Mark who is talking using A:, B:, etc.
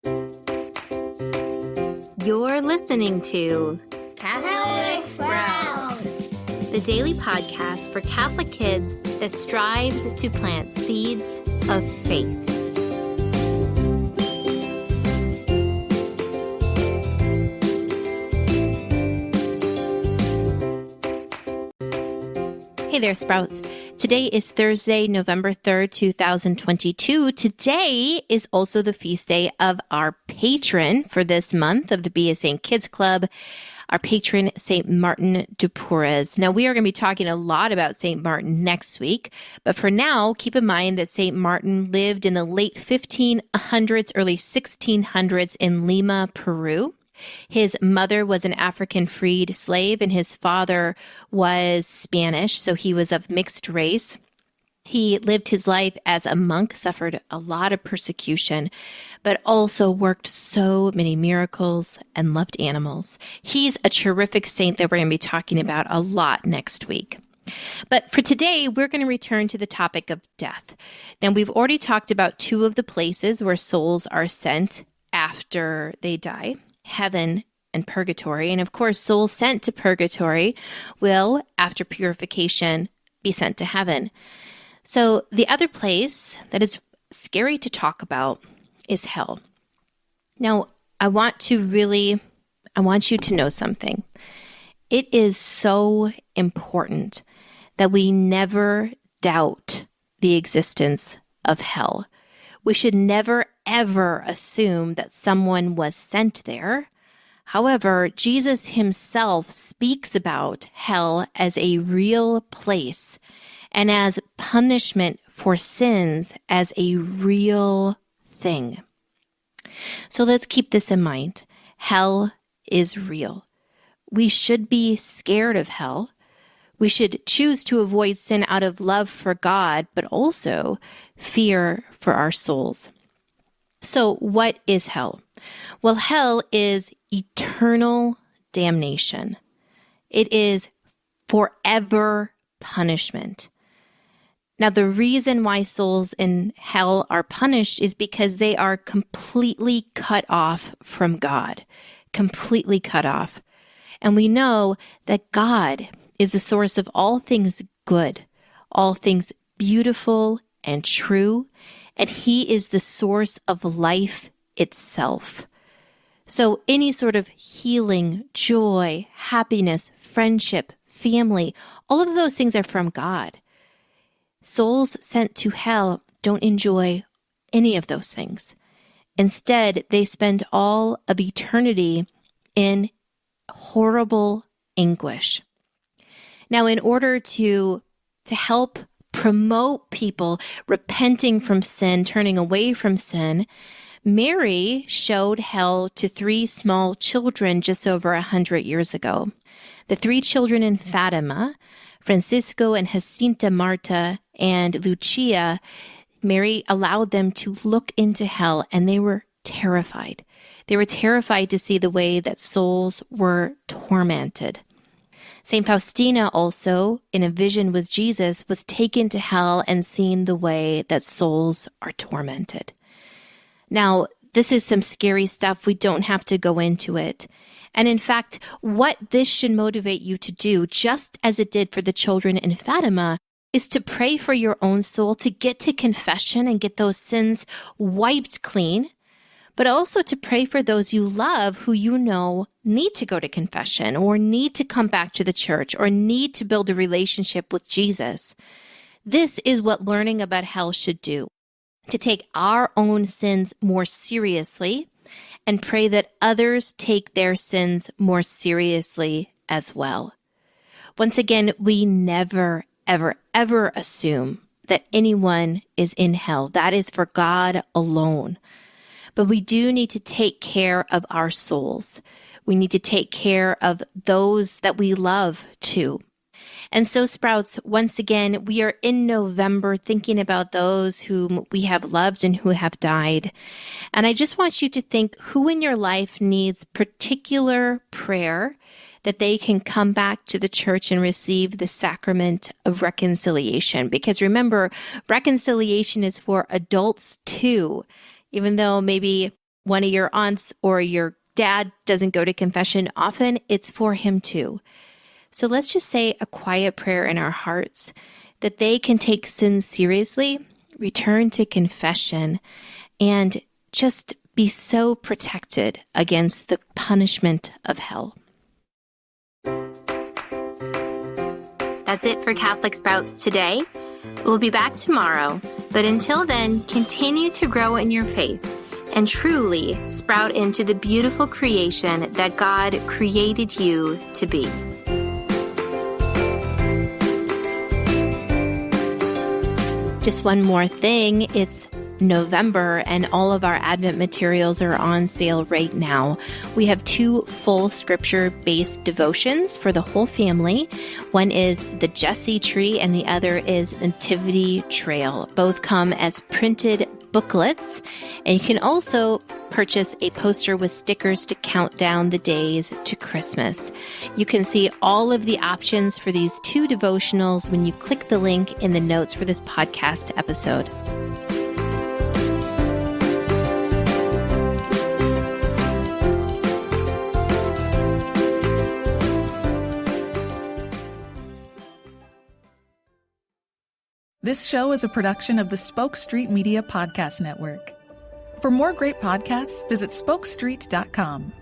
A: You're listening to
B: Catholic Sprouts,
A: the daily podcast for Catholic kids that strives to plant seeds of faith. Hey there, Sprouts. Today is Thursday, November 3rd, 2022. Today is also the feast day of our patron for this month of the Be a Saint Kids Club, our patron, St. Martin de Porres. Now, we are going to be talking a lot about St. Martin next week, but for now, keep in mind that St. Martin lived in the late 1500s, early 1600s in Lima, Peru. His mother was an African freed slave, and his father was Spanish, so he was of mixed race. He lived his life as a monk, suffered a lot of persecution, but also worked so many miracles and loved animals. He's a terrific saint that we're going to be talking about a lot next week. But for today, we're going to return to the topic of death. Now, we've already talked about two of the places where souls are sent after they die: heaven and purgatory. And of course, souls sent to purgatory will, after purification, be sent to heaven. So the other place that is scary to talk about is hell. Now, I want you to know something. It is so important that we never doubt the existence of hell. We should never, ever assume that someone was sent there. However, Jesus himself speaks about hell as a real place and as punishment for sins as a real thing. So let's keep this in mind. Hell is real. We should be scared of hell. We should choose to avoid sin out of love for God, but also fear for our souls. So what is hell? Well, hell is eternal damnation. It is forever punishment. Now, the reason why souls in hell are punished is because they are completely cut off from God, completely cut off. And we know that God is the source of all things good, all things beautiful and true, and he is the source of life itself. So any sort of healing, joy, happiness, friendship, family, all of those things are from God. Souls sent to hell don't enjoy any of those things. Instead, they spend all of eternity in horrible anguish. Now, in order to help promote people repenting from sin, turning away from sin, Mary showed hell to 3 small children just over 100 years ago. The 3 children in Fatima, Francisco and Jacinta Marta and Lucia, Mary allowed them to look into hell, and they were terrified. They were terrified to see the way that souls were tormented. St. Faustina also, in a vision with Jesus, was taken to hell and seen the way that souls are tormented. Now, this is some scary stuff. We don't have to go into it. And in fact, what this should motivate you to do, just as it did for the children in Fatima, is to pray for your own soul, to get to confession and get those sins wiped clean, but also to pray for those you love who you know need to go to confession or need to come back to the church or need to build a relationship with Jesus. This is what learning about hell should do, to take our own sins more seriously and pray that others take their sins more seriously as well. Once again, we never, ever, ever assume that anyone is in hell. That is for God alone. But we do need to take care of our souls. We need to take care of those that we love too. And so, Sprouts, once again, we are in November thinking about those whom we have loved and who have died. And I just want you to think who in your life needs particular prayer that they can come back to the church and receive the sacrament of reconciliation. Because remember, reconciliation is for adults too. Even though maybe one of your aunts or your dad doesn't go to confession often, it's for him too. So let's just say a quiet prayer in our hearts that they can take sin seriously, return to confession, and just be so protected against the punishment of hell. That's it for Catholic Sprouts today. We'll be back tomorrow, but until then, continue to grow in your faith and truly sprout into the beautiful creation that God created you to be. Just one more thing, it's November and all of our Advent materials are on sale right now. We have 2 full scripture-based devotions for the whole family. One is the Jesse Tree and the other is Nativity Trail. Both come as printed booklets, and you can also purchase a poster with stickers to count down the days to Christmas. You can see all of the options for these 2 devotionals when you click the link in the notes for this podcast episode.
C: This show is a production of the Spoke Street Media Podcast Network. For more great podcasts, visit spokestreet.com.